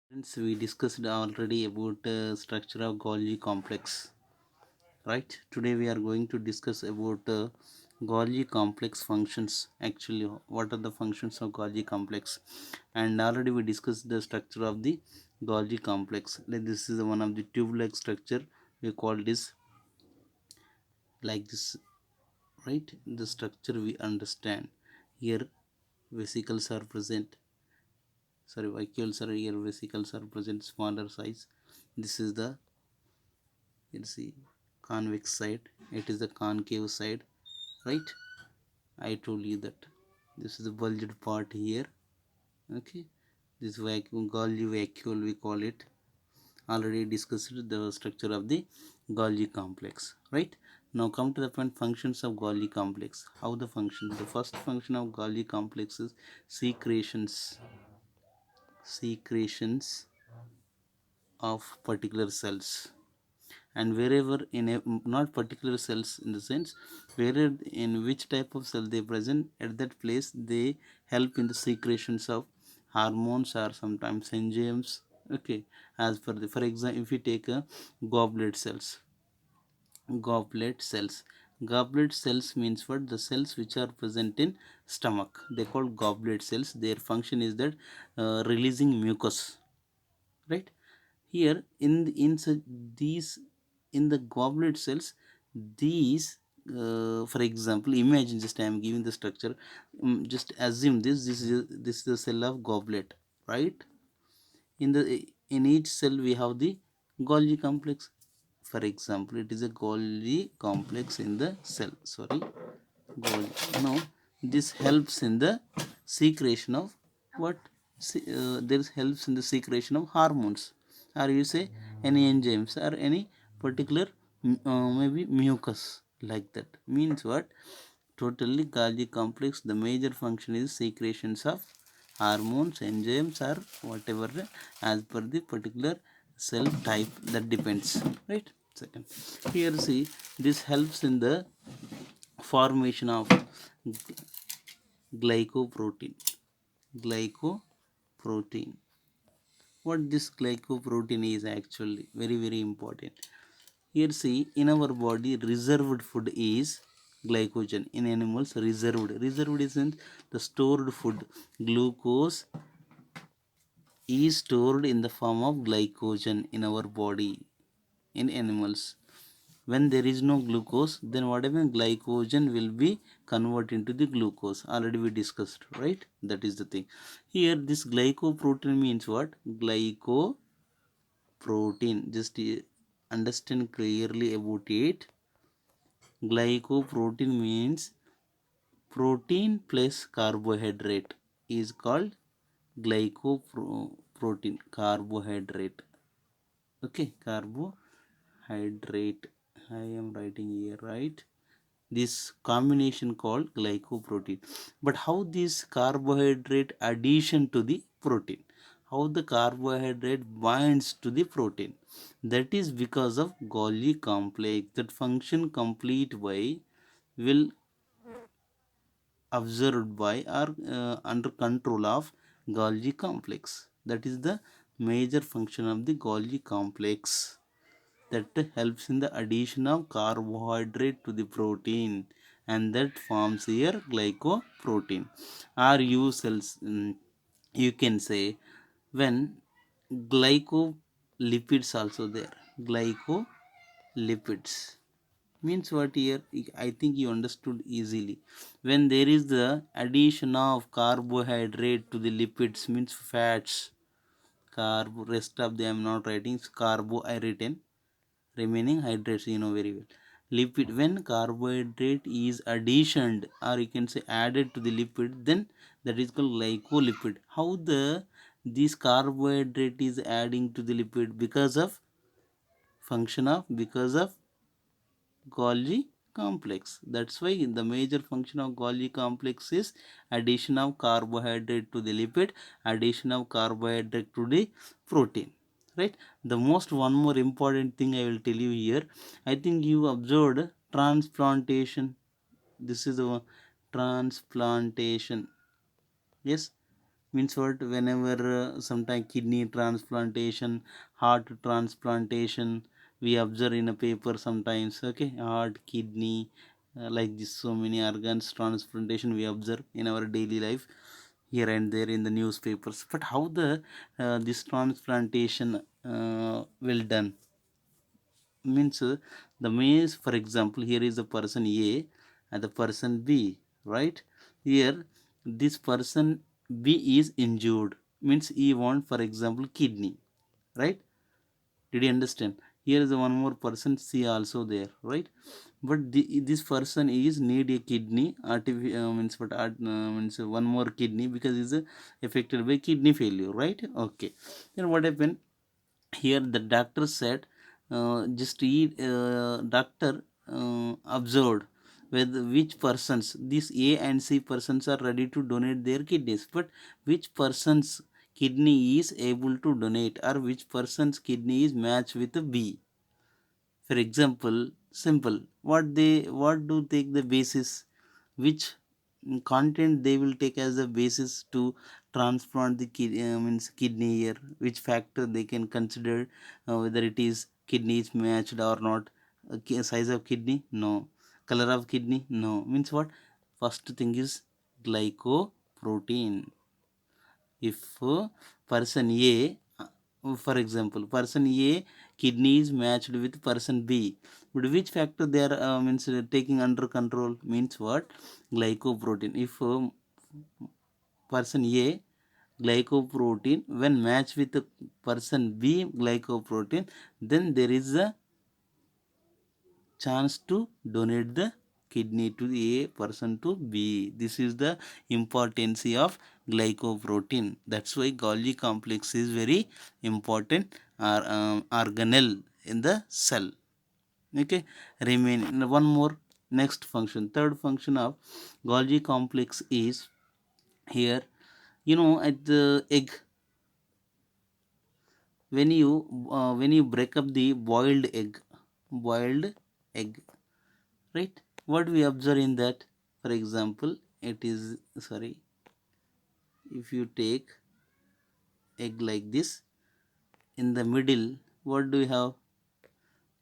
Friends, we discussed already about structure of Golgi complex, right? Today we are going to discuss about Golgi complex functions. Actually, what are the functions of Golgi complex? And already we discussed the structure of the Golgi complex. Like this is one of the tube-like structure. We call this like this, right? The structure we understand here. Vesicles are present. Sorry, vacuoles are here. Vesicles are present. Smaller size. This is the, you see, convex side, it is the concave side, right? I told you that this is the bulged part here. Okay, this vacuum Golgi vacuole we call it. Already discussed the structure of the Golgi complex, right? Now come to the point, functions of Golgi complex. How the function? The first function of Golgi complex is secretions of particular cells. And wherever in a not particular cells, in the sense where in which type of cell they present, at that place they help in the secretions of hormones or sometimes enzymes. Okay, as per the, for example, if we take a goblet cells, goblet cells goblet cells means what? The cells which are present in stomach, they call goblet cells. Their function is that releasing mucus, right? Here in inside these, in the goblet cells, these for example, imagine, just I am giving the structure. Just assume this is the cell of goblet, right? In each cell we have the Golgi complex. For example, it is a Golgi complex in the cell. Sorry, Golgi. Now this helps in the secretion of what? This helps in the secretion of hormones, or you say any enzymes, or any particular maybe mucus, like that. Means what? Totally Golgi complex, the major function is secretions of hormones, enzymes, or whatever, as per the particular cell type, that depends, right? Second, here see, this helps in the formation of glycoprotein. Glycoprotein. What this glycoprotein is actually very important. Here see, in our body reserved food is glycogen. In animals, reserved is in the stored food. Glucose is stored in the form of glycogen in our body. In animals, when there is no glucose, then whatever glycogen will be converted into the glucose. Already we discussed, right? That is the thing. Here this glycoprotein means what? Glycoprotein, just understand clearly about it. Glycoprotein means protein plus carbohydrate is called glycoprotein. Carbohydrate. Okay, carbohydrate. I am writing here, right? This combination called glycoprotein. But how this carbohydrate addition to the protein? How the carbohydrate binds to the protein? That is because of Golgi complex. That function complete by will observed by or under control of Golgi complex. That is the major function of the Golgi complex, that helps in the addition of carbohydrate to the protein, and that forms here glycoprotein. Or you cells, you can say, when glycolipids also there. Glycolipids means what here? I think you understood easily. When there is the addition of carbohydrate to the lipids, means fats, rest of them I am not writing, carbo I written, remaining hydrates, you know very well. Lipid, when carbohydrate is additioned, or you can say added to the lipid, then that is called glycolipid. How the this carbohydrate is adding to the lipid? Because of Golgi complex. That's why the major function of Golgi complex is addition of carbohydrate to the lipid, addition of carbohydrate to the protein, right? The most one more important thing I will tell you here. I think you observed transplantation. This is the transplantation. Yes, Means what? Whenever sometime kidney transplantation, heart transplantation, we observe in a paper sometimes. Okay, heart, kidney, like this, so many organs transplantation we observe in our daily life here and there in the newspapers. But how the this transplantation will done? Means the means, for example, here is the person A and the person B, right? Here this person B is injured, means he want, for example, kidney, right? Did you understand? Here is one more person C also there, right? But this person is need a kidney, means what, means one more kidney, because he is affected by kidney failure, right? Okay, then what happened? Here the doctor said, just eat, doctor observed whether which persons, these A and C persons, are ready to donate their kidneys, but which person's kidney is able to donate, or which person's kidney is matched with B. For example, simple, what do take the basis, which content they will take as a basis to transplant the means kidney here, which factor they can consider, whether it is kidney is matched or not. Size of kidney, no. Color of kidney, no. Means what? First thing is glycoprotein. If person A, for example, person A kidney is matched with person B, but which factor they are means taking under control? Means what? Glycoprotein. If person A glycoprotein when matched with the person B glycoprotein, then there is a chance to donate the kidney to A person to B. This is the importance of glycoprotein. That's why Golgi complex is very important organelle in the cell. Okay, remain one more next function. Third function of Golgi complex is here. You know, at the egg, when you break up the boiled egg, right? What we observe in that? For example, it is, sorry, if you take egg like this, in the middle what do we have?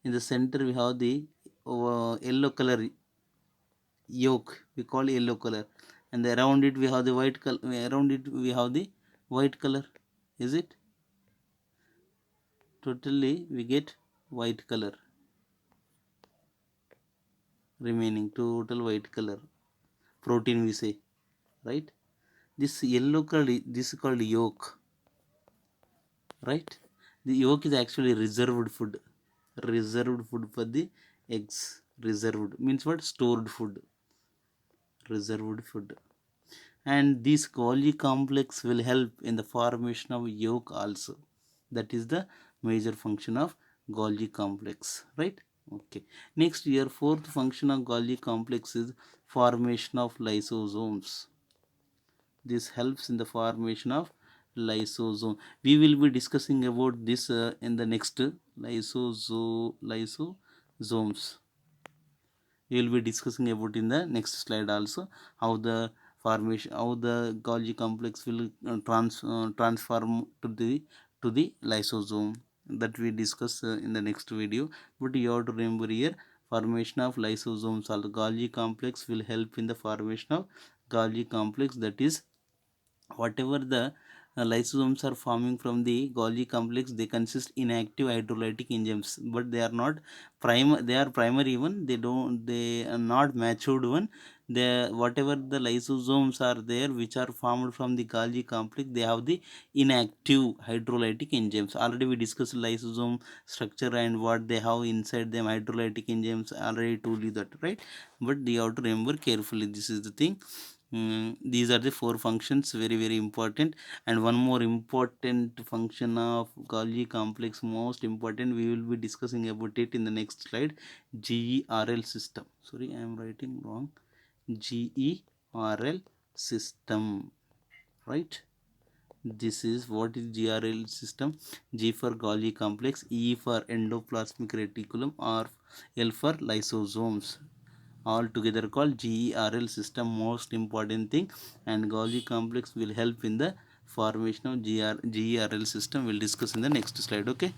In the center we have the yellow color yolk, we call yellow color, and around it we have the white color, around it we have the white color. Is it? Totally we get white color, remaining total white color protein we say, right? This yellow color, this is called yolk, right? The yolk is actually reserved food for the eggs. Reserved means what? Stored food, reserved food. And this Golgi complex will help in the formation of yolk also. That is the major function of Golgi complex, right? Okay, next here fourth function of Golgi complex is formation of lysosomes. This helps in the formation of lysosome. We will be discussing about this in the next lysosomes. We will be discussing about in the next slide also, how the formation, how the Golgi complex will transform to the lysosome. That we discuss in the next video. But you have to remember here, formation of lysosomes, also Golgi complex will help in the formation of Golgi complex. That is, whatever the lysosomes are forming from the Golgi complex, they consist inactive hydrolytic enzymes, but they are not they are primary one, they are not matured one. They, whatever the lysosomes are there which are formed from the Golgi complex, they have the inactive hydrolytic enzymes. Already we discussed lysosome structure and what they have inside them, hydrolytic enzymes, already told you that, right? But you have to remember carefully, this is the thing. These are the four functions, very important. And one more important function of Golgi complex, most important, we will be discussing about it in the next slide. GERL system, sorry I am writing wrong. GERL system, right? This is what is GRL system. G for Golgi complex, E for endoplasmic reticulum, or L for lysosomes, all together called GERL system, most important thing. And Golgi complex will help in the formation of GERL system we'll discuss in the next slide. Okay,